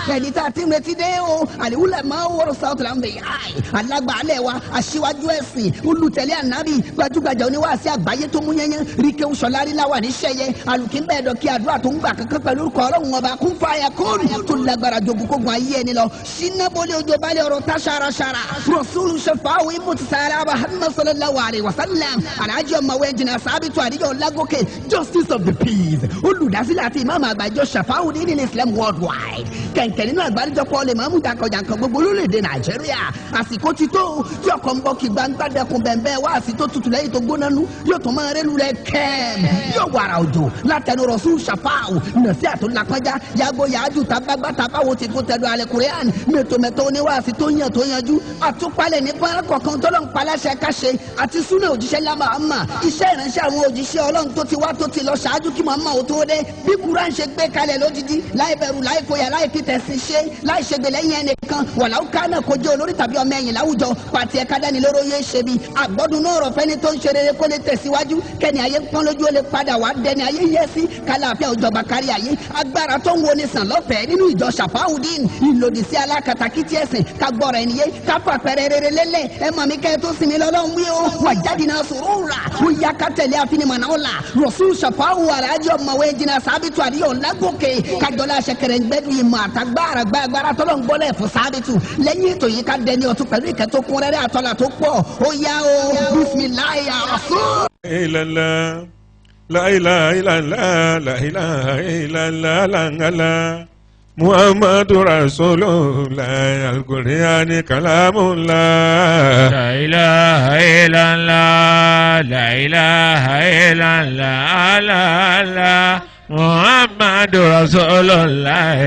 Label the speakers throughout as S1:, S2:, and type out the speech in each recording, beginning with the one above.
S1: ẹni tá a ti ń retí dé o àlìwúlẹ̀ máa ń wọ́rọ̀ south lambe alágbàálẹ̀ wa aṣíwájú ẹ̀sìn olùtẹ̀lé ànábì gbajúgbajà oníwàásí àgbáyé tó mú yẹnyẹn ríkẹ́ sọlárí láwà ní sẹ́yẹ alùkínbẹ́ẹ̀dọ̀ kí àdúrà tó ń gbà kankan pẹ̀lú orúkọ ọlọ́run ọba kún fàyà kóòrù tó lágbára jogun kógun ayé ẹni lọ sinabolí ojú balẹ̀ ọ̀rọ̀ tá ṣaraṣara rasulu shafaawu imutisara muhammad sallallahu alayhi wa sallam alhaji ọmọwé jìnnà sábìtú àdìjọ lágòkè justice of the peace olùdásílẹ̀ àti ìmáàmù àgbàjọ shafaawu ní ilẹ̀ islam worldwide kẹ̀kẹ́ nínú àgbáríjọpọ̀ lè máa mú jàǹkànjàǹkàn gbogbo olórílẹ̀‐èdè nàìjíríà àsìkò ti tó tí ọkọ̀ ń bọ̀ kí gbangba dẹkùn bẹ̀ẹ̀bẹ̀ wá àsìtò tutù lẹ́yìn tó gbóná nú yóò tún máa rẹ́lu rẹ̀ kẹ́ẹ̀m yóò wàrà òjò látẹnu rọ̀ṣù shafaawu nàṣí àtúnlápájá yàgò yàájú tábàgbà tábàwò ti kó tẹ̀dọ̀ alẹ́ kùrẹ́àn mẹ́tòmẹ́tò oníwàásí tó yàn tó yanjú àtúpalẹ̀ nípa kọ̀ọ̀kan tọ́lọ́ ń paláṣẹ káṣe àti súnà òjíṣẹ́ lámà àmà iṣẹ́ ìránṣẹ́ àwọn òjíṣẹ́ ọlọ́run tó ti wá tó ti lọ ṣáájú kí màmá ò tó dé bí kuran ṣe gbé kalẹ̀ lódìdí láì bẹ̀rù láì fòyà láì fi tẹ̀sí ṣe láì ṣègbè lẹ́yìn ẹnìkan wàláwù kánà kó jẹ́ olórí tàbí ọmọ ẹ̀yìn láwùjọ pàtì ẹ̀ka dání lóró yé ṣe bí àgbọ̀dún náà rọ̀ fẹ́ni tó ń ṣe rere kó lè tẹ̀síwájú kẹ́ni ayé pọ́n lójú ó lè padà wá dẹni ayé yẹ sí kálàáfíà òjọba kárí ayé agbára tó ń wo ni sàn lọ́fẹ̀ẹ́ nínú ìjọ Ṣàfáwùdín ìlòdì sí alákatakítí ẹ̀sìn kagbọ́ra ẹniyé káfà pẹ̀rẹ̀ rere lélẹ̀ ẹ mọ̀ mi kẹ́ ẹ tó sinmi lọ́lọ́run wí o wà jáde náà sòrò rà ó yá ká tẹ̀lé àfinimọ̀nà ó la Rasul Ṣàfáwù alájọ mọ̀wé jìnnà sábìtù àdìyọ̀ lágòkè kájọlá ṣẹkẹrẹ gbẹdùn ìmọ̀ àtàgbára gbàgbára tọ́lọ̀ ń gbọ́lẹ̀ fún sábìtù lẹ́yìn ètò yìí ká dẹni ọ̀tún pẹ̀lú ìkẹ́ tó kún rẹ́rẹ́ àtọ́là tó pọ̀ ó yá o bisimilayi Rasul.
S2: La ilaha illallah, la ilaha illallah, la Muhammadu Rasulullah, al-Qur'an kalamullah.
S3: La ilaha illallah, la ilaha illallah, la Muhammadu Rasulullah,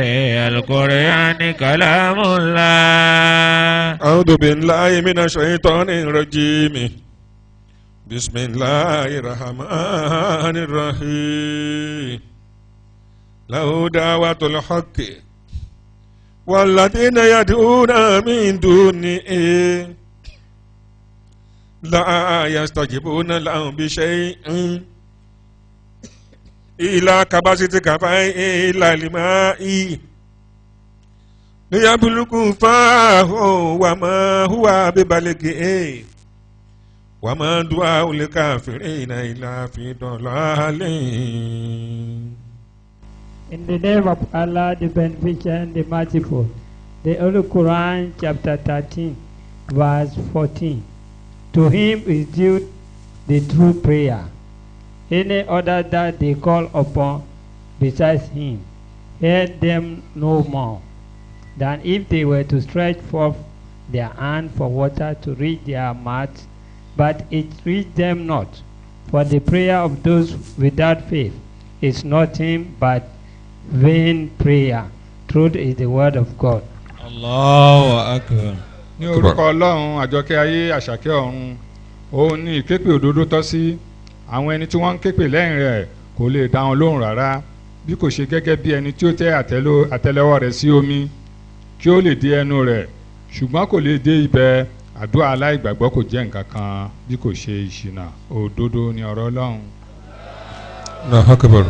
S3: al-Qur'an kalamullah.
S2: A'udhu billahi minash shaitanir rajim. Bismillahir rahmanir rahim. Lahu da'watul haqqi walladhina yad'una min dunihi la yastajibuna lahum bi shay'in ila kabasiti kafai ila limai liyabluku fahu wa ma huwa bibalighi wa ma du'aul kafirina illa fi dalalin.
S4: In the name of Allah, the Beneficent, the Merciful, the Holy Quran, chapter 13, verse 14. To him is due the true prayer. Any other that they call upon besides him, hear them no more than if they were to stretch forth their hand for water to reach their mouths, but it reached them not. For the prayer of those without faith is nothing but vain prayer. Truth is the word of God.
S3: Allahu Akbar.
S5: Ní orúkọ Ọlọ́run àjọkẹ́ ayé àṣàkẹ́ ọ̀run, òun ni ìképe òdodo tọ́ sí. Àwọn ẹni tí wọ́n ń képe lẹ́yìn rẹ̀ kò lè dá wọn lóhùn rárá, bí kò ṣe gẹ́gẹ́ bí ẹni tí ó tẹ́ àtẹ́lẹwọ́ rẹ̀ sí omi kí ó lè dé ẹnu rẹ̀, ṣùgbọ́n kò lè dé ibẹ̀. Àdúrà aláìgbàgbọ́ kò jẹ́ nǹkan kan bí kò ṣe ìṣìnà. Òdodo ni ọ̀rọ̀ Ọlọ́run.
S2: Allahu Akbar.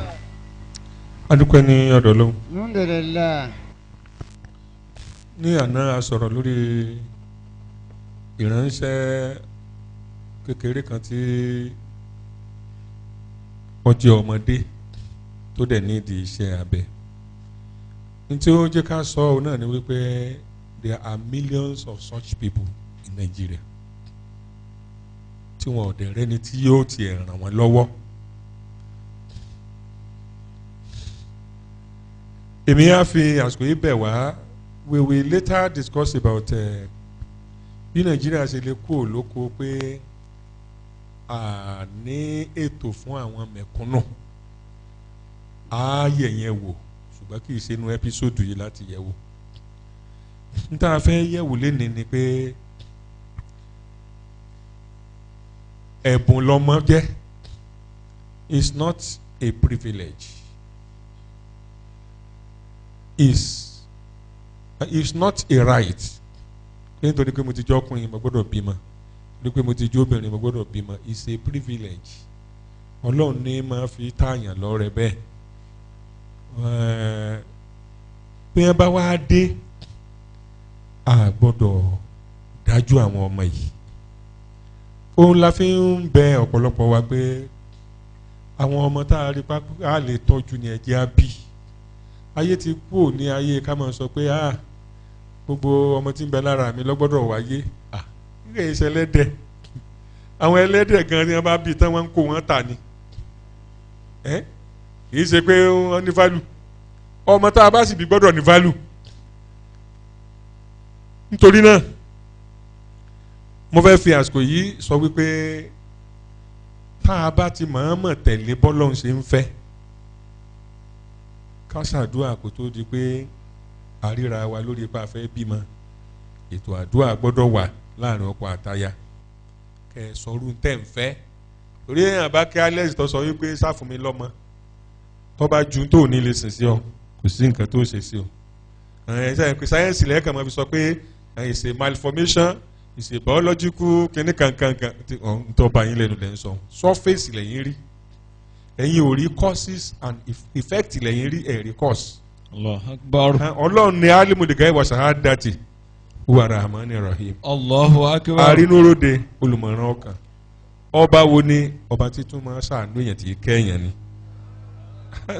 S2: Adúpẹ́ ní ọ̀dọ̀ Ọlọ́run.
S6: Alhamdulillah.
S2: Ní àná a sọ̀rọ̀ lórí ìránṣẹ́ kékeré kan tí wọ́n jẹ́ ọmọdé tó dẹ̀ nídìí iṣẹ́ abẹ. Ní tí ó jẹ́ ká sọ ọ́ náà ni wípé there are millions of such people in Nigeria tí wọn ò dẹ̀ rẹ́ni tí yóò tiẹ̀ ràn wọ́n lọ́wọ́. Èmi á fi àsìkò yìí bẹ̀ wá. We will later discuss about bí Nàìjíríà ṣe lè kú òlóko pé a ní ètò fún àwọn mẹ̀kúnnù. A yẹ̀ yẹn wò ṣùgbọ́n kì í ṣe inú ẹ́písòdù yìí láti yẹ̀ wò. N tá a fẹ́ yẹ̀ wò lénìí ni pé ẹ̀bùn lọ́mọ jẹ́ is not a privilege. Is not a right. Nítorí pé mo ti jẹ́ ọkùnrin mo gbọ́dọ̀ bímọ, nítorí pé mo ti jẹ́ obìnrin mo gbọ́dọ̀ bímọ, is a privilege. Ọlọ́run ní máa fi tààyàn lọ́rẹ bẹ́ẹ̀. bí wọ́n bá wá dé a gbọ́dọ̀ dájú àwọn ọmọ yìí. Òun la fi ń bẹ ọ̀pọ̀lọpọ̀ wa pé àwọn ọmọ tá a rí pápá a lè tọ́jú ní ẹ̀jẹ̀ á bí. Ayé ti kú ò ní ayé ká máa sọ pé gbogbo ọmọ tí ń bẹ lára mi lọ́gbọ́dọ̀ wáyé. Nígbà yìí ṣe ẹlẹ́dẹ̀ àwọn ẹlẹ́dẹ̀ gan ni wọ́n bá bí tán wọ́n ń kó wọn tà ní. Kì í ṣe pé wọ́n ní value. Ọmọ tá a bá sì bí gbọ́dọ̀ ní value. Nítorí náà mo fẹ́ fi àsìkò yìí sọ wípé tá a bá ti mọ̀ọ́mọ̀ tẹ̀lé bọ́lọ́hún ṣe ń fẹ́ ká ṣàdúrà kó tó di pé àríra wa lórí ipa fẹ́ bímọ. Ètò àdúrà gbọ́dọ̀ wà láàrin ọkọ àtaya kẹ́ ẹ sọrú tẹ́ ń fẹ́. Torí èèyàn bá kí alex tó sọ wípé sáfún mi lọ́mọ tó bá ju tó ní lè sìn sí ọ kò sí nǹkan tó ṣe sí ọ. Sáyẹ́nsì lẹ́ẹ̀kan máa fi sọ pé it's a malformation, it's a biological kíní kankan tó bá yín lẹ́nu lẹ́nu sọ surface lẹ́yìn rí ẹ̀yin ò rí causes and effect lẹ́yìn rí ẹ̀rí cause.
S3: Allahu Akbar.
S2: Ọlọ́run ni alimudika ìwà sahadati wa rahmani rahim.
S3: Allahu Akbar.
S2: Arínúróde olùmọ̀ràn ọkàn. Ọba wo ni ọba títún máa ṣàánú èèyàn tí kẹ́yàn ni.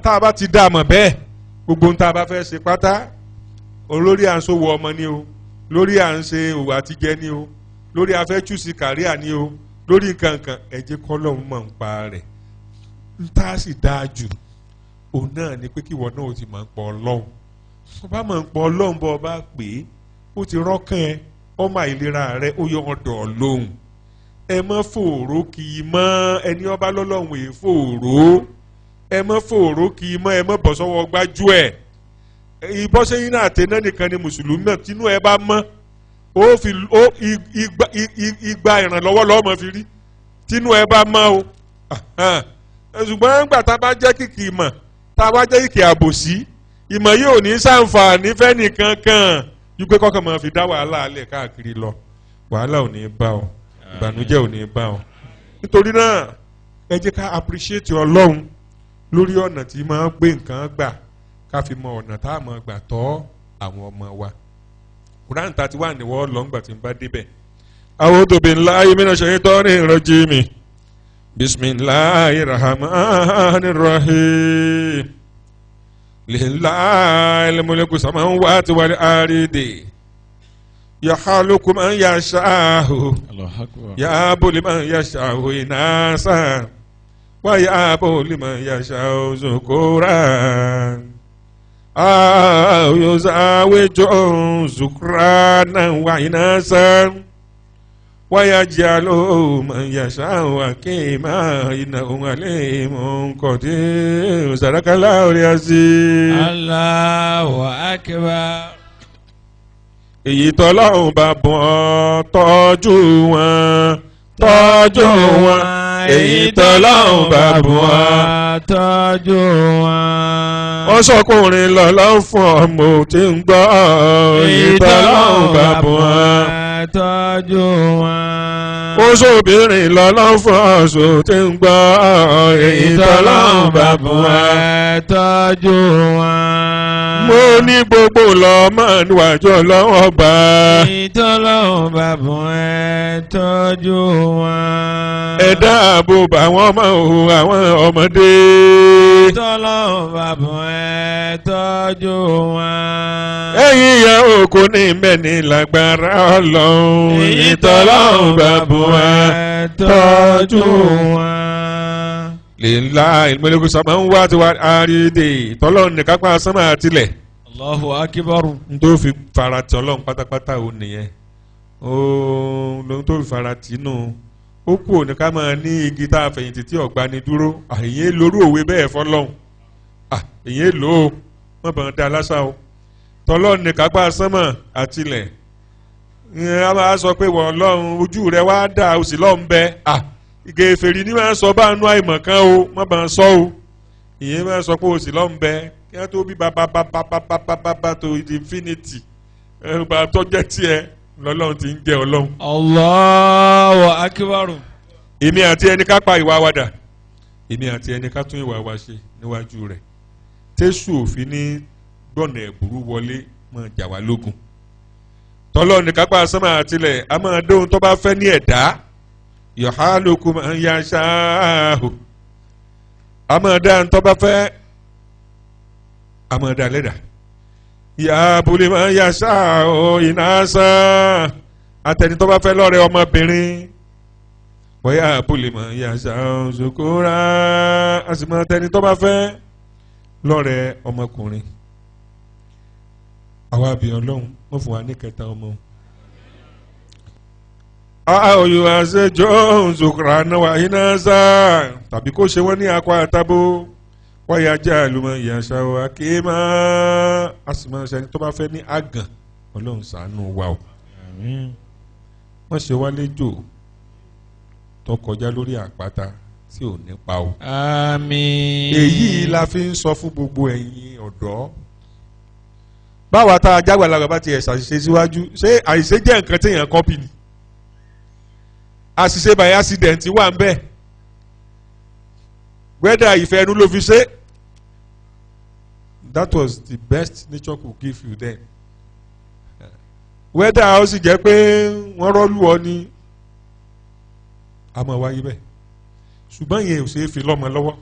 S2: Tá a bá ti dá a mọ̀ bẹ́ẹ̀ gbogbo ohun tá a bá fẹ́ ṣe pátá olórí à ń sọ wọ ọmọ ni o lórí à ń ṣe òwò àtijẹ́ ni o lórí afẹ́ chúùsì kàríà ni o lórí nǹkan ẹ jẹ́ kọ́lọ́hún mọ̀ ń pa rẹ̀ ń tá a sì dáa jù òun náà ni pé kíwọ náà ó ti mọ̀ ń pọ̀ ọlọ́hun ọba mọ̀ ń pọ̀ ọlọ́hun bọ́ ọba pé ó ti rọ́kàn ẹ ọmọ àìlera rẹ ó yọ ọ̀dọ̀ lóhùn ẹ mọ́ fòòró kì í mọ́ ẹni ọba lọ́lọ́hun èé fòòró ẹ mọ́ fòòró kì í mọ́ ẹ mọ́ bọ̀ sọ́wọ́ gbájú ẹ̀ ìbọ́sẹ̀yìn náà tẹ̀ náà nìkan ni mùsùlùmí náà tínú ẹ bá mọ́ ó fi igba ìrànlọ́wọ́ lọ́wọ́ mọ́ fi rí tínú ẹ bá mọ́ o ṣùgbọ́n nígbà tá a bá jẹ́ kìkì ìmọ̀ tá a bá jẹ́ kìkì àbòsí ìmọ̀ yìí ò ní sàǹfààní fẹ́ni kankan ju pé kọ́kàn máa fi dá wàhálà alẹ̀ káàkiri lọ wàhálà ò ní bá ọ ìbànújẹ́ ò ní bá ọ nítorí náà ẹ jẹ́ ká appreciate Ọlọ́run lórí ọ̀nà tí máa gbé nǹkan gbà ká fi mọ ọ̀nà tá a máa gbà tọ́ àwọn ọmọ wa Quran 31 ni wọ́n lọ ńgbà tí n bá débẹ̀. A'udhu billahi minash shaitonir rajim bismillahir rahmanir rahim lillahil mulku samawati wal ardi yakhluqu man yasha'u yahabu liman yasha'u inasa wa yahabu liman yasha'u dhukuran يزاوجهم ذكرانا وإناثا ويجعل من يشاء عقيما إنه عليم قدير صدق الله العظيم.
S3: الله أكبر.
S2: èyí tọ́lọ́run bá bùn ọ́ tọ́jú wọn tọ́jú wọn èyí tọ́lọ́run bá bùn ọ́
S3: tọ́jú wọn.
S2: wọ́n sọkùnrin lọ́lọ́ fún ọmọ tí ń gbọ́ èyí tọ́lọ́run bá bùn ọ́
S3: tọ́jú wọn.
S2: ó sóbìnrin lọ́lọ́ fún ọ̀ṣọ́ tí ń gbọ́ èyí tọ́lọ́run bá bùn ọ́
S3: tọ́jú wọn.
S2: mo ní gbogbo lọ́mọ níwájú ọlọ́wọ́ bá.
S3: ìtọ́lọ́hún bá bùn ẹ́ tọ́jú wọn.
S2: ẹ dáàbò bá wọn mọ òun àwọn ọmọdé.
S3: ìtọ́lọ́hún bá bùn ẹ́ tọ́jú wọn.
S2: ẹ̀yin ìyá òkú ní mẹ́ni lágbára ọlọ́run. ìtọ́lọ́hún bá bùn ẹ́ tọ́jú wọn. Lillahi al-mulku samawati wal ardi tọ́lọ́run ní kápá sánmà àtilẹ̀.
S3: Allahu akbar.
S2: n tó fi farati ọlọ́run pátápátá ò nìyẹn lóhun tó fi farati nù ó kú òní ká máa ní igi tá a fẹ̀yìntì tí ọ̀gbá ni dúró àyè lórí òwe bẹ́ẹ̀ fọlọ́run èyí lò ó wọ́n bá ń da lásà o tọ́lọ́run ní kápá sánmà àtilẹ̀ a máa sọ pé wọ́n ọlọ́run ojú rẹ̀ wá dà ó sì lọ́ọ́ ń bẹ ìgè fèrè ní máa ń sọ bá nú àìmọ̀ kan o má bá ń sọ o ìyẹn máa ń sọ pé o sì lọ́ọ́ ń bẹ kí wọ́n tó bí bàbá tó infinity ẹ̀rùbà tó jẹ́ tiẹ̀ lọ́lọ́run ti ń jẹ́ ọlọ́run.
S3: Allahu akbar.
S2: èmi àti ẹni ká pa ìwà wa dà èmi àti ẹni ká tún ìwà wa ṣe níwájú rẹ̀ tẹ́sù òfin ní gbọ́nà ẹ̀bùrú wọlé máa jà wá lógun tọ́lọ́ ní kápá sánmà àtilẹ̀ a máa dóhun tó bá fẹ́ ní ẹ̀dá yọ̀hálùkù máa ń ya ṣááhù a máa dá ń tó bá fẹ́ a máa dá lẹ́dà ìyá abúlé máa ń ya ṣááhù iná sán àtẹni tó bá fẹ́ lọ́rẹ̀ ọmọbìnrin bóyá abúlé máa ń ya ṣááhù ṣòkòrà a sì máa tẹni tó bá fẹ́ lọ́rẹ̀ ọmọkùnrin àwa àbí ọlọ́run wọ́n fún wa ní kẹta ọmọ. àòyò àṣejò ṣòkòrà náà iná sá tàbí kó ṣe wọ́n ní akọ àtàbó wáyà jẹ́ àlùmọ̀ ìyàṣà wa kí máa a sì máa ṣẹni tó bá fẹ́ ní àgàn ọlọ́run ṣàánú wa o. wọ́n ṣe wá léjò tó kọjá lórí àpáta tí ò ní pa o.
S3: àmín.
S2: èyí la fi ń sọ fún gbogbo ẹ̀yin ọ̀dọ́ báwa tá a jágbàlagbà bá tiẹ̀ ṣàṣìṣe síwájú ṣé àṣìṣe jẹ́ nǹkan téèyàn kọ́pì ni àṣìṣe by accident wà ń bẹ̀ wẹ́dà ìfẹ́ ẹnu ló fi ṣe that was the best nature could give you then wẹ́dà ó sì jẹ́ pé wọ́n rọ́lù ọ ni a máa wáyé bẹ́ẹ̀ ṣùgbọ́n yẹn ò ṣeé fi lọ́mọ lọ́wọ́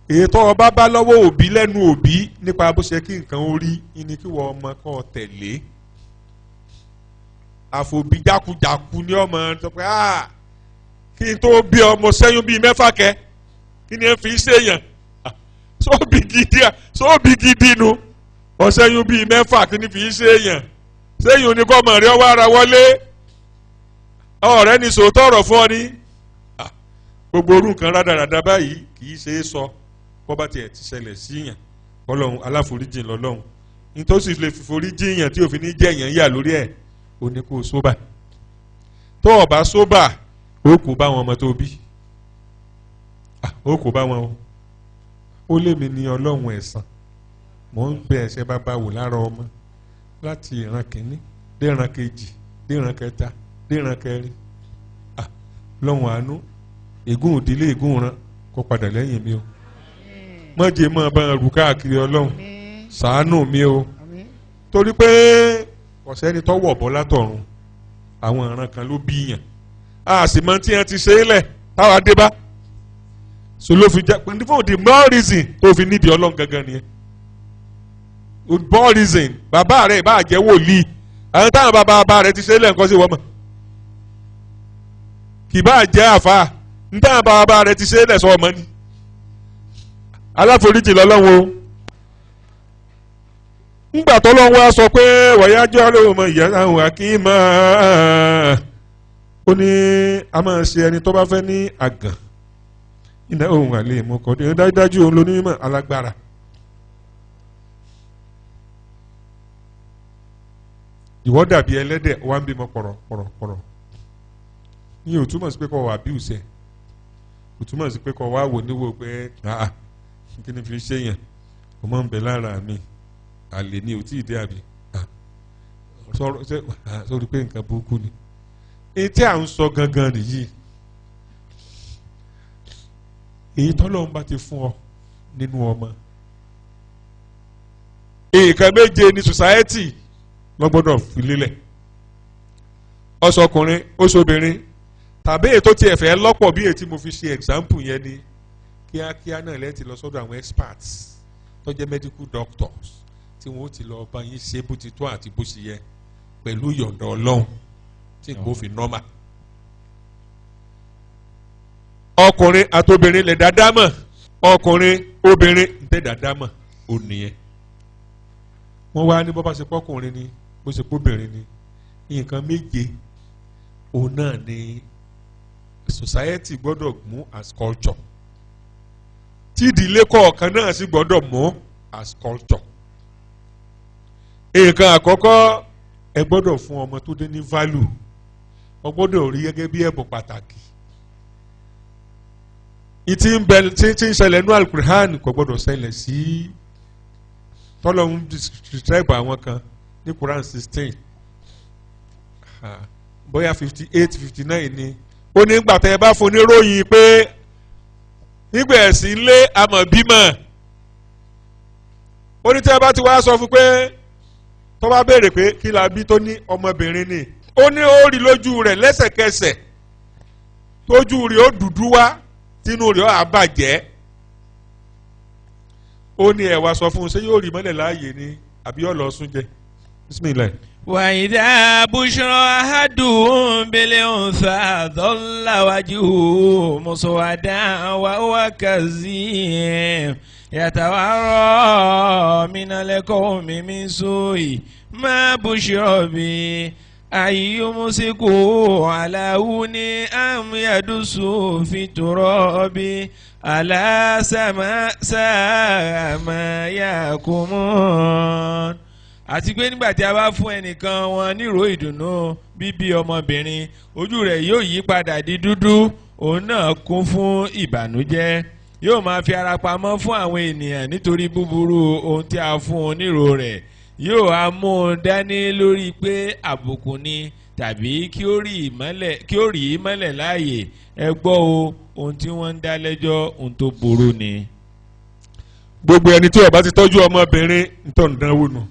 S2: ètò ọba bá lọ́wọ́ òbí lẹ́nu òbí nípa bó ṣe kí nǹkan ó rí ní kí wọ́n ọmọ kan tẹ̀lé àfòbí jákujàku ní ọmọ tó pé kí n tó bí ọmọ sẹ́yún bíi mẹ́fà kẹ́ kí ni ẹ fi ṣèyàn sóbì gidi nu ọ̀sẹ́yún bíi mẹ́fà kí ni fi ṣèyàn sẹ́yìn ní kọ́ mọ̀ rí ọwọ́ ara wọlé ọ̀rẹ́ ni sòótọ́ ọ̀rọ̀ fún ọ ní gbogbo orú nǹkan rádaràda báyìí kì í ṣe é sọ bọ́bá tiẹ̀ ti ṣẹlẹ̀ síyàn ọlọ́run aláforíjìn lọ́lọ́run nítòsí lè fi foríjìn yàn tí òfin ní jẹ́ èèyàn yà lórí ẹ̀ ó ní kó sóbà tó o bá sóbà ó kò bá wọn ọmọ tó bí ó kò bá wọn o ó lé mi ní ọlọ́run ẹ̀san mò ń bẹ ẹ̀ṣẹ̀ bàbá wò lára ọmọ láti ìran kìíní dé ìran kejì dé ìran kẹta dé ìran kẹrin lọ́wọ́n àánú ègún òdílé ègún ran kó padà lẹ́yìn mi o mọ̀jẹ̀ mọ̀ bá ń rù káàkiri ọlọ́run ṣàánú mi o torí pé ọ̀sẹ́ni tó wọ̀ bọ́ látọ̀run àwọn ìran kan ló bí yàn a sì mọ tí wọ́n ti ṣe é lẹ̀ táwa dé bá so ló fi jẹ́ pé for the more reason tó fi nídìí ọlọ́run gangan nìyẹn more reason bàbá rẹ̀ bá jẹ́ wòlíì àwọn táwọn bàbá rẹ̀ ti ṣe é lẹ̀ nǹkan sí wọ́n mọ̀ kì bá jẹ́ àfáà níta bàbá rẹ̀ ti ṣe é lẹ̀ sọ ọmọ ni aláforíjì lọ́lọ́run o ńgbà tọ́lọ́run wá sọ pé wọ̀nyájọ́ lóun mọ ìyá àwọn akínmọ́ ó ní a máa ṣe ẹni tó bá fẹ́ ní àgàn iná òun àlè mú kọ́ dé dájúdájú òun lónímọ̀ alágbára ìwọ dàbí ẹlẹ́dẹ̀ wá ń bímọ pọ̀rọ̀pọ̀rọ̀ ní ò túmọ̀ sí pé kọ́ wà bíùsẹ̀ ò túmọ̀ sí pé kọ́ wá wò níwò pé kí ni fi ṣe yàn ọmọ ń bẹ lára mi àlè ni ò tí ì dé àbí sọ̀rọ̀ pé nǹkan burúkú ni èyí tí à ń sọ gangan nìyí èyí tọ́lọ́run bá ti fún ọ nínú ọmọ nǹkan méje ní society ló gbọ́dọ̀ fi lélẹ̀ ọsọkùnrin oṣobìnrin tàbí ètò tí ẹ fẹ́ lọ́pọ̀ bí ètí mo fi ṣe example yẹn ni kíákíá náà lẹ́ẹ̀tì lọ sọ́dọ̀ àwọn experts tó jẹ́ medical doctors tí wọ́n ti lọ bá yín ṣe bó ti tó àti bó ṣe yẹ pẹ̀lú yọ̀ǹda ọlọ́run tí kò fi normal. ọkùnrin àtobìnrin lè dáadáa mọ̀ ọkùnrin obìnrin ń tẹ́ dáadáa mọ̀ ó nìyẹn. wọ́n wá ní bó bá ṣe pọ́kùnrin ni bó ṣe pọ́bìnrin ni nǹkan méje òun náà ni society gbọ́dọ̀ mú as culture tí ìdílé kọ̀ọ̀kan náà sì gbọ́dọ̀ mú as culture. nǹkan àkọ́kọ́ ẹ gbọ́dọ̀ fún ọmọ tó dé ní value ọ gbọ́dọ̀ rí gẹ́gẹ́ bí ẹ̀bùn pàtàkì. ìtì ń ṣẹlẹ̀ ní Al-Qur'an kò gbọ́dọ̀ ṣẹlẹ̀ sí tọ́lọ́hún describe àwọn kan ní Quran 16 bóyá 58 59 ni ó ní gbà tẹ́ ẹ bá fún níròyìn pé nígbà ẹ̀sìn lé amọ̀ bímọ ó ní tí a bá ti wá sọ fún pé tó bá béèrè pé kí la bí tó ní ọmọbìnrin ni ó ní ó rí lójú rẹ̀ lẹ́sẹ̀kẹsẹ̀ tójú rẹ̀ ó dúdú wá tínú rẹ̀ ó àbàjẹ́ ó ní ẹ wá sọ fún un ṣé yóò rí mọ́lẹ̀ láàyè ni àbí yóò lọ sún jẹ bismillah.
S3: وإذا بشر أحدهم بالأنثى ظل وجهه مسودا وهو كظيم يتورى من القوم من سوء ما بشر به أن يمسكوا على هون أم يدسوا في التراب ألا ساء ما يحكمون. àti pé nígbà tí a bá fún ẹnìkan wọn nírò ìdùnnú bíbí ọmọbìnrin ojú rẹ̀ yóò yí padà di dúdú òun náà kún fún ìbànújẹ́ yóò máa fi ara pamọ́ fún àwọn ènìyàn nítorí búburú ohun tí a fún un nírò rẹ̀ yóò á mú un dání lórí pé àbùkù ni tàbí kí ó rí ìmọ́lẹ̀ láàyè ẹ gbọ́ o ohun tí wọ́n ń dá lẹ́jọ́ ohun tó burú ni.
S2: gbogbo ẹni tí ó bá ti tọ́jú ọmọbìnrin ń tọ́ ń dánwò nù.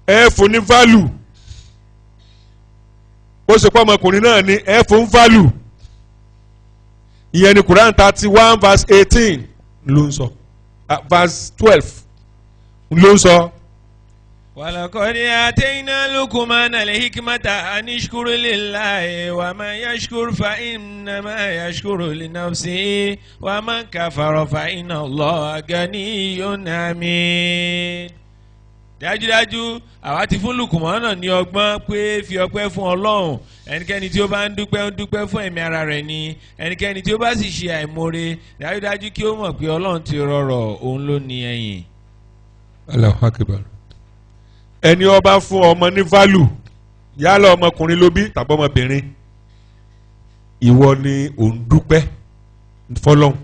S2: ẹ fún ní value ó ṣe pọ́ ọmọkùnrin náà ní ẹ fún value ìyẹn ní Quran 31 verse 18 ló ń sọ verse 12 ló ń sọ.
S3: ولقد آتينا لقمان الحكمة أن اشكر لله ومن يشكر فإنما يشكر لنفسه ومن كفر فإن الله غني حميد. dájúdájú àwa ti fún Lukumana ní ọgbọ́n pé fi ọpẹ́ fún Ọlọ́run ẹnikẹ́ni tí ó bá ń dúpẹ́ fún ẹ̀mí ara rẹ̀ ni ẹnikẹ́ni tí ó bá sì ṣe àìmoore dájúdájú kí ó mọ̀ pé Ọlọ́run ti rọrọ̀ òun ló ní ẹ̀yìn.
S2: Allahu Akbar. ẹni ó bá fún ọmọ ní value yálà ọmọkùnrin ló bí tàbí ọmọbìnrin ìwọ ni ò ń dúpẹ́ fọ́lọ́run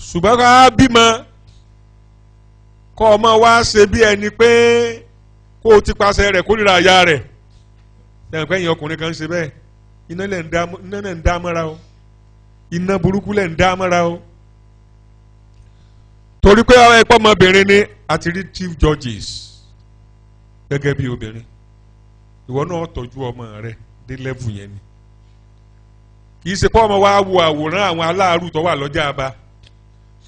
S2: ṣùgbọ́n ká bímọ kọ́ ọmọ wa ṣe bí ẹni pé kó o ti pàṣẹ rẹ̀ kó nira àyà rẹ̀ lẹ́yìn pé ẹ̀yin ọkùnrin kan ṣe bẹ́ẹ̀ iná lẹ̀ ń dá mọ́ra o iná burúkú lẹ̀ ń dá mọ́ra o torí pé ẹ̀pọ̀ ọmọbìnrin ni àti rí chief judges gẹ́gẹ́ bí obìnrin ìwọ náà tọ́jú ọmọ rẹ̀ dé level yẹn ni kì í ṣe pé ọmọ wa wo àwòrán àwọn aláàrú tó wà lọ́jà àbá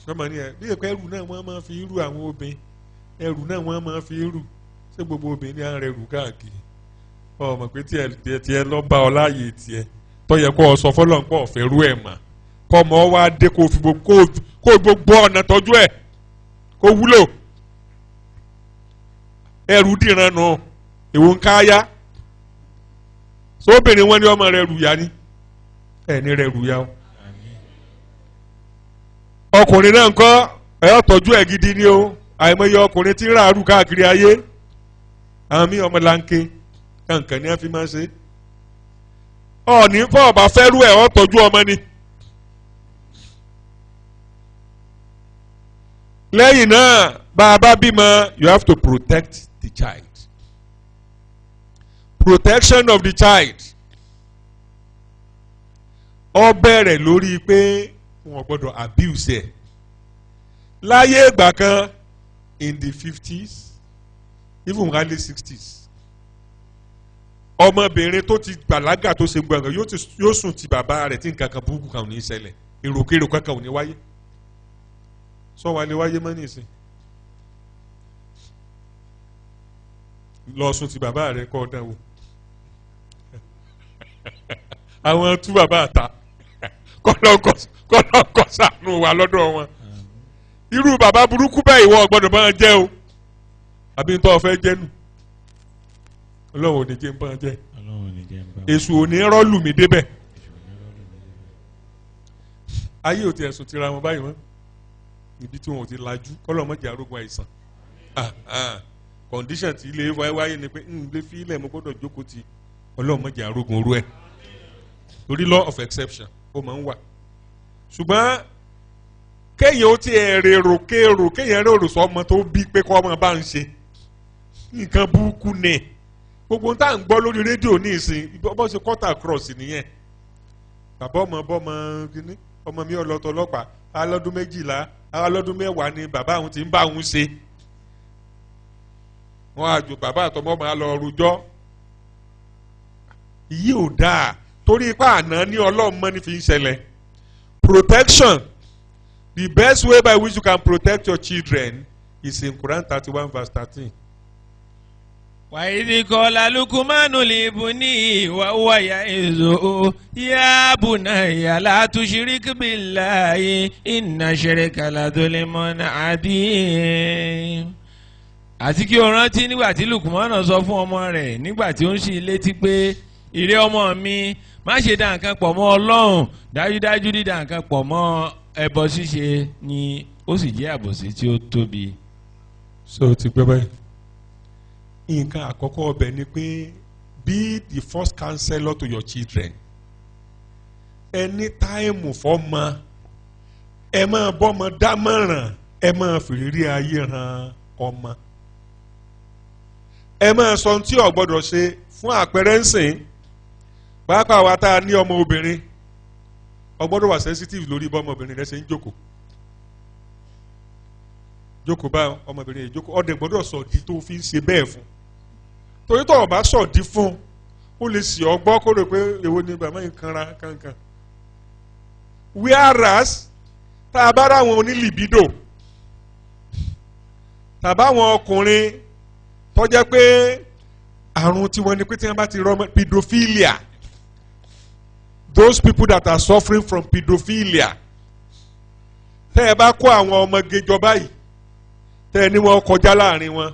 S2: sọmọ ni ẹ bí èkó ẹrù náà wọ́n máa fi irú àwọn obìnrin ẹrù náà wọ́n máa fi irú ṣé gbogbo obìnrin á rẹrù káàkiri ọmọ pé tiẹ̀ lọ bá ọ láàyè tiẹ̀ tó yẹ kó o sọ fọlọ́n pọ̀ fẹ́ rú ẹ̀ mà kọ́ ọmọ wa dé kó gbogbo ọ̀nà tọ́jú ẹ̀ kó wúlò ẹrù dìran nù èwo ń káyà sóbìnrin wọn ni ọmọ rẹ rù yá ni ẹ̀ ní rẹ rù yá o ọkùnrin náà ń kọ́ ẹ̀ tọ́jú ẹ̀ gidi ni o àìmọye ọkùnrin tí ń ràárù káàkiri ayé àwọn míì ọmọlanke kankan ni wọ́n fi máa ń ṣe ọ̀ọ́nì fún ọba fẹ́rù ẹ̀ ọ́ tọ́jú ọmọ ni. lẹ́yìn náà bá a bá bímọ you have to protect the child protection of the child ó bẹ̀rẹ̀ lórí pé wọn gbọ́dọ̀ abuse ẹ láyé ìgbà kan in the 50s even early 60s ọmọbìnrin tó ti bàlágà tó ṣe gbọ̀ngàn yóò sùn ti bàbá rẹ̀ tí nǹkan kan burúkú kan ò ní ṣẹlẹ̀ èròkèrò kankan ò ní wáyé sọ wà lè wáyé mọ́ nísìn lọ sùn ti bàbá rẹ̀ kọ́ ọ̀dàn wò àwọn tú bàbá àta kọ́lọ́kọ́ sànù wà lọ́dọ̀ wọn irú bàbá burúkú báyìí wọ́n gbọ́dọ̀ máa jẹ́ o àbí nítorí ọ̀fẹ́ jẹ́ nù ọlọ́run ò ní jẹ́ ń bá jẹ́ èṣù ò ní rọ́ọ̀lù mi débẹ̀ ayé ò ti ẹ̀sùn tira wọn báyìí wọn ibi tí wọn ò ti lajú kọ́lọ́ mọ́jà arógun àìsàn condition tí ilé wáyé ni pé lè fi ilẹ̀ mo gbọ́dọ̀ jókòó ti ọlọ́run mọ́jà arógun orú ẹ̀ torí law of exception ó máa ń wà ṣùgbọ́n kéèyàn ó ti rèrò kéèyàn rèrò sọ ọmọ tó bí pé kọ́ ọmọ bá ń ṣe nǹkan burúkú ni gbogbo tá à ń gbọ́ lórí rédíò ní ìsìn bọ́ ṣe cut across nìyẹn bàbá ọmọ bọ́mọ kínní ọmọ mi ọlọ́tọ̀ ọlọ́pàá alọ́dún 12 alọ́dún 10 ni bàbá òun ti ń bá òun ṣe wọ́n àjò bàbá àtọmọ́ máa lọ rújọ́ yìí ò dáa torí ipá àná ní ọlọ́run mọ́ ní fi ń ṣẹlẹ̀. Protection, the best way by which you can protect your children is in Quran 31 verse 13.
S3: وإذ قال لقمان لابنه وهو يعظه يا بني لا تشرك بالله إن الشرك لظلم عظيم. àti kí o rántí nígbà tí Lukumana sọ fún ọmọ rẹ̀ nígbà tí ó ń ṣí létí pé ìrẹ́ ọmọ mi má ṣe dá nǹkan pọ̀ mọ́ Ọlọ́run dájúdájú dídá nǹkan pọ̀ mọ́ ẹbọ ṣíṣe ni ó sì jẹ́ àbòsí tí ó tóbi.
S2: So ti gbẹ báyìí nǹkan àkọ́kọ́ ọbẹ̀ ni pé be the first counselor to your children. Ẹni táìmù fọ́mọ ẹ máa bọ́mọ dámọ̀ràn ẹ máa fìrírí ayé ran ọmọ. Ẹ máa sọ ohun tí o gbọ́dọ̀ ṣe fún àpẹẹrẹ ń sìn pàápàá wa tá a ní ọmọ obìnrin o gbọ́dọ̀ wà sensitive lórí bọ́mọ obìnrin rẹ ṣe ń jókòó bá ọmọbìnrin yìí jókòó ọdẹ gbọ́dọ̀ sọ̀dí tó fi ń ṣe bẹ́ẹ̀ fún torí tó o bá sọ̀dí fún ó lè sì ọgbọ́ kó rò pé èwo ni bàmá yìí kanra kankan. Whereas tá a bá ráwọn onílìbídò tàbá àwọn ọkùnrin tó jẹ́ pé àrùn tiwọn ni pé tí wọ́n bá ti rọ́mọ pedophilia, those people that are suffering from pedophilia tẹ́ ẹ bá kó àwọn ọmọge jọ báyìí tẹ́ ẹ ní wọn kọjá láàrin wọn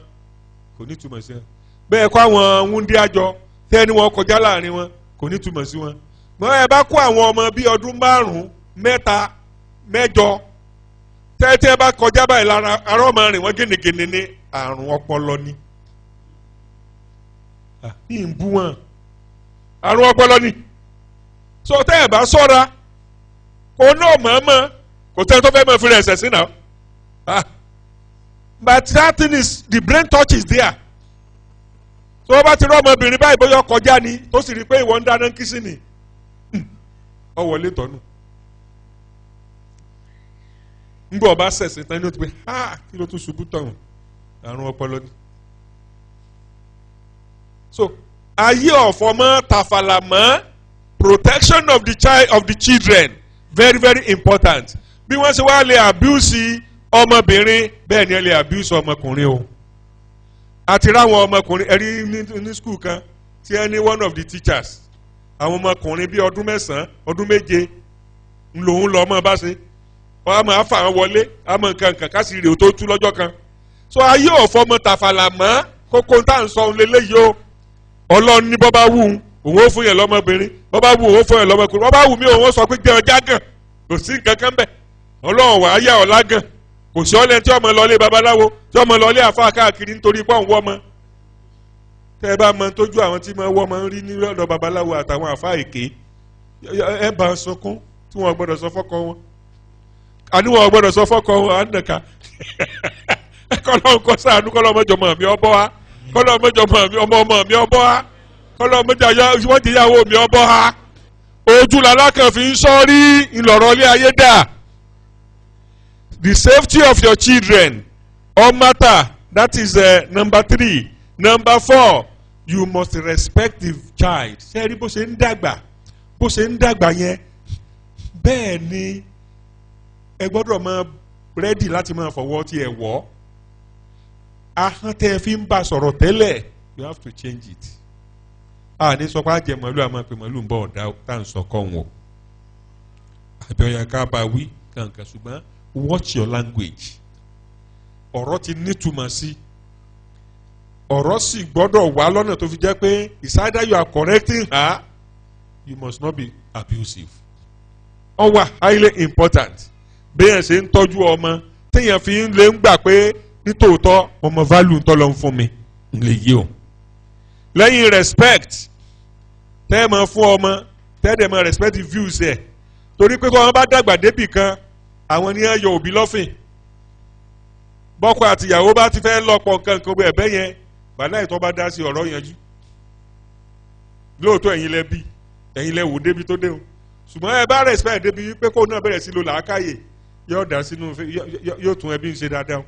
S2: kò ní túmọ̀ sí wọn bẹ́ẹ̀ kó àwọn wúndíájọ tẹ́ ẹ ní wọn kọjá láàrin wọn kò ní túmọ̀ sí wọn mọ ẹ bá kó àwọn ọmọ bíi ọdún 5, 6, 8 tẹ́ ẹ bá kọjá báyìí lára arọ́ rìn wọ́n gẹ́nẹ́gẹ́nẹ́ ní àrùn ọpọlọ ni ní ń bú wọn àrùn ọpọlọ ni so tẹ́ ẹ bá sọ́ra kò náà mọ̀ọ́mọ̀ kò tẹ́ ẹ tó fẹ́ mọ̀ fún ẹsẹ̀ sí náà but that thing is the brain touch is there so wọ́n bá ti rọ́ ọmọbìnrin báyìí bóyá kọjá ni tó sì rí i pé ìwọ ń dáná kìsì ni ọ wọlé tọ́nu ngbọ́ ọba sẹ̀sẹ̀ tán ní o ti pé kí ló tún ṣubú tọ̀hún àrùn ọpọlọ ni so ayé ọ̀fọ̀mọ́ tàfàlàmọ́ protection of the child of the children very very important bí wọ́n ṣe wá lè abuse ọmọbìnrin bẹ́ẹ̀ ni ẹ lè abuse ọmọkùnrin o àti ráwọn ọmọkùnrin ẹ̀rí ní school kan tí ẹ ní one of the teachers àwọn ọmọkùnrin bíi ọdún 9, ọdún 7 ńlòun lọ ọmọ bá ṣe wọ́n á máa fà wọ́n wọlé àmọ́ nǹkan kásì rè ó tó tú lọ́jọ́ kan so ayé ọ̀fọ̀mọ́ tàfàlàmọ́ kókó tá à ń sọ ohun lélẹ́yìí o ọlọ́run ní bọ́ bá wù òun ó fún yẹn lọ́mọbìnrin bọ́ bá wù òun ó fún yẹn lọ́mọkùnrin bọ́ bá wù mí òun ó sọ pé gbé ọjà gàn kò sí nǹkan kan bẹ́ẹ̀ ọlọ́run wàá yà ọ́ lágàn kò sí ọlẹ́ni tí ọmọ lọlé babaláwo tí ọmọ lọlé àfa káàkiri nítorí pé òun wọ́ ọmọ tẹ́ ẹ bá mọ tójú àwọn tí wọ́n wọ́ ọmọ ń rí ní ọ̀dọ̀ babaláwo àtàwọn àfa èké ẹ bá sunkún tí wọ́n gbọ́dọ̀ sọ fọ́kọ wọn àní wọ́n gbọ́dọ̀ sọ fọ́kọ wọn à ń nàka kọ́lọ́n kọ́ sáànù kọ́lọ́n mọ́jọ́mọ́ mi ọbọ̀ wa kọ́lọ́n mọ́jọ́mọ́ mi ọmọ mi ọbọ̀ wa kọ́lọ́n mọ́jọ́ ìyàwó mi ọbọ̀ ha ojú làlákàn fi ń sọ́rí ìlọ̀rọ̀ ilé ayé dà. The safety of your children all matter. That is number 3. Number 4, you must respect the child. Ṣé rí bó ṣe ń dàgbà yẹn bẹ́ẹ̀ ni ẹ gbọ́dọ̀ máa rẹ́dì láti máa fọwọ́ tí ẹ wọ́ ahọ́n tẹ́ ẹ fi ń bá sọ̀rọ̀ tẹ́lẹ̀ you have to change it. Ní sọ pé àjẹ màálù àmọ́ pé màálù ń bọ̀ ọ̀dà tá à ń sọ kọ́ wọn o àbẹ̀yà ká bá wí kankan ṣùgbọ́n watch your language. Ọ̀rọ̀ ti nítumọ̀ sí ọ̀rọ̀ sì gbọ́dọ̀ wá lọ́nà tó fi jẹ́ pé it's either you are correcting her, you must not be abusive. Ó wà highly important béèyàn ṣe ń tọ́jú ọmọ téèyàn fi ń lè ń gbà pé nítòótọ́ ọmọ value ń tọ́ lọ ń fún mi ń lè yí o. Lẹ́yìn respect tẹ́ ẹ máa fún ọmọ tẹ́ ẹ dẹ̀ máa respect the views ẹ̀ torí pé kí wọ́n bá dàgbà débì kan àwọn ni wọ́n yọ òbí lọ́fìn bọ́kọ àtìyàwó bá ti fẹ́ lọ́pọ̀ nǹkan kan ẹ̀bẹ́ yẹn bàlá ìtọ́ bá dá sí ọ̀rọ̀ yanjú lóòótọ́ ẹ̀yin lẹ bí ẹ̀yin lẹ wò débi tó dé o ṣùgbọ́n ẹ bá respect débi pé kó náà bẹ̀rẹ̀ sí lo làákàyè yóò dá sínú yóò tún ẹbí ń ṣe dáadáa.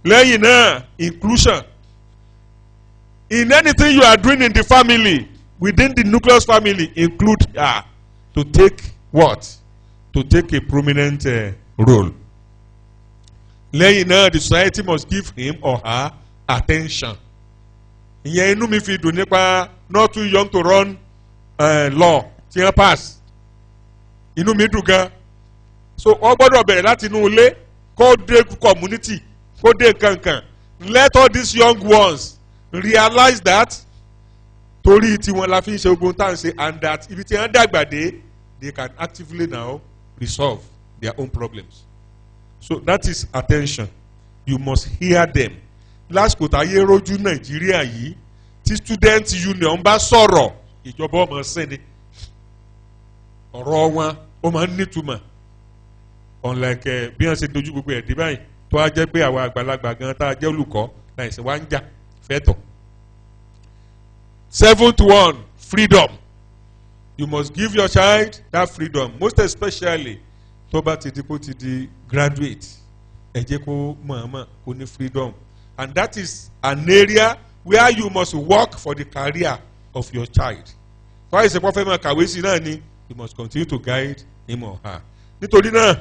S2: lẹ́yìn náà inclusion in anything you are doing in the family within the nucleus family include her to take what to take a prominent role. lẹ́yìn náà the society must give him or her attention. ìyẹn inú mi fi dùn nípa not too young to run law tí wọ́n pass inú mi dùn gan. so wọ́n gbọ́dọ̀ bẹ̀rẹ̀ láti inú ilé kó dé community kó dé kankan. let all these young ones realize that torí tiwọn la fi ń ṣe ogun tá à ń ṣe and that ibi tí wọ́n dàgbà dé they can actively now resolve their own problems. so that is attention. you must hear them. lásìkò táyé rojú nàìjíríà yìí tí student union bá sọ̀rọ̀ ìjọba ọmọ sẹ́ni ọ̀rọ̀ wọn ó máa ń nítumọ̀ unlike bí wọ́n ṣe dojú gbogbo ẹ̀ dé báyìí tó a jẹ́ pé àwọn àgbàlagbà gan tá a jẹ́ olùkọ́ láìsí wá ń jà fẹ́tọ̀. 7th one freedom. you must give your child that freedom most especially tó bá ti di kó ti di graduate ẹ jẹ́ kó mọ̀ọ́mọ̀ kó ní freedom and that is an area where you must work for the career of your child. fáyì ṣe pọ́ fẹ́ máa kàwé sí náà ni you must continue to guide him or her. nítorí náà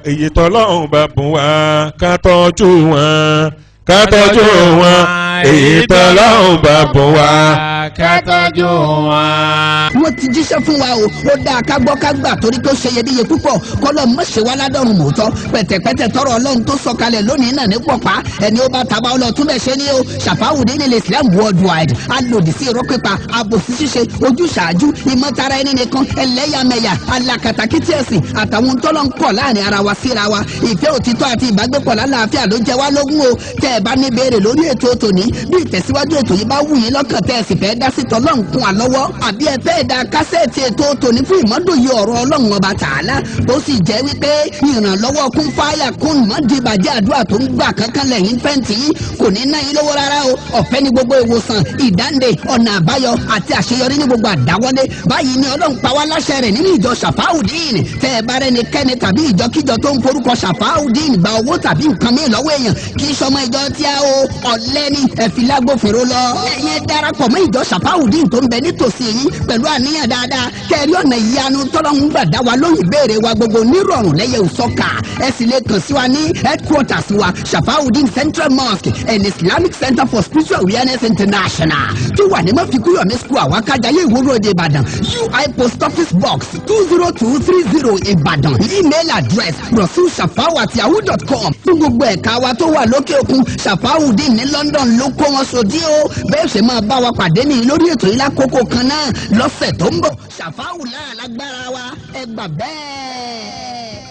S2: èyí tọ́lọ́run bá bùn wá ká tọ́jú wọn ká tọ́jú wọn èyí tọ́lọ́run bá bùn wá
S3: ká tọ́jú wọn.
S1: wọ́n ti jíṣẹ́ fún wa o ó dáa ká gbọ́ ká gbà torí tó ṣe iyebíye púpọ̀ kọ́lọ́ mọ̀ṣẹ́ wa ládọ́run mòótọ́ pẹ̀tẹ̀pẹ̀tẹ̀ tọrọ ọlọ́run tó sọ̀kalẹ̀ lónìí náà ní pọ̀pá ẹni ó bá taba ọlọ́tún bẹ̀ ṣe ni o Shafauddin Islam worldwide alòdì sí irọ́ pípa àbòsí ṣíṣe ojúṣàájú ìmọ̀tara ẹni nìkan ẹlẹ́yàmẹ̀yà alákatakítí ẹ̀sìn àtàwọn tọ́lọ́ ń kọ̀ láàrin ara wa síra wa ìfẹ́ òtítọ́ àti ìbágbépọ̀ lálàáfíà ló jẹ wá lógún o tẹ́ ẹ bá ní béèrè lórí ètò tòní bí ìtẹ̀síwájú ètò yìí bá wù yín lọ́kàn tẹ́ ẹ sì fẹ́ dá sí tọ́lọ́ ń kún àlọ́wọ́ àbí ẹ fẹ́ da kásẹ̀tì ètò tòní fún ìmọ̀dòye ọ̀rọ̀ ọlọ́run ọba tààlà tó sì jẹ́ wípé ìrànlọ́wọ́ kún fáyà kún mọ́dìbàjẹ́ àdúrà tó ń gbà kankan lẹ́yìn fẹ́ǹtì yìí kò ní ná yín lówó rárá o ọ̀fẹ́ ní gbogbo ìwòsàn ìdáǹdè ọ̀nà àbáyọ àti àṣeyọrí ní gbogbo àdáwọlé báyìí ni ọlọ́run pa wá láṣẹ rẹ̀ nínú ìjọ Shafauddin tẹ́ ẹ bá rẹni kẹ́ni tàbí ìjọkíjọ tó ń forúkọ Shafauddin gba owó tàbí nǹkan mi lọ́wọ́ èèyàn kì í sọmọ ìjọ tí a o ọ̀lẹ́ni ẹ̀fìlágbófinró lọ ẹ̀yẹn darapọ̀ mọ́ ìjọ Shafauddin tó ń bẹ nítòsí yín pẹ̀lú àníyàn dáadáa kẹ́rí ọ̀nà ìyanu tọ́lọ́hún gbà dá wa lóyún ìbéèrè wa gbogbo nírọ̀rùn lẹ́yẹ òsọ́kà ẹ sì lè kàn sí wa ní headquarters wa Shafauddin Central Mosque and Islamic Center for Spiritual Awareness International tó wà ní mọ́fìkúyọ̀mí school àwákájáyé ìwúrò òde Ìbàdàn UI Post Office Box 20230 Ìbàdàn email address rasulshafau@yahoo.com fún gbogbo ẹ̀ka wa tó wà lókè òkun Shafauddin ní London ló kó wọn sòdí o bẹ́ẹ̀ ṣe máa bá wa pàdé ní lórí ètò yìí lákòókò kan náà lọ́sẹ̀ tó ń bọ̀ Shafau lára lágbára wa ẹ gbà bẹ́ẹ̀.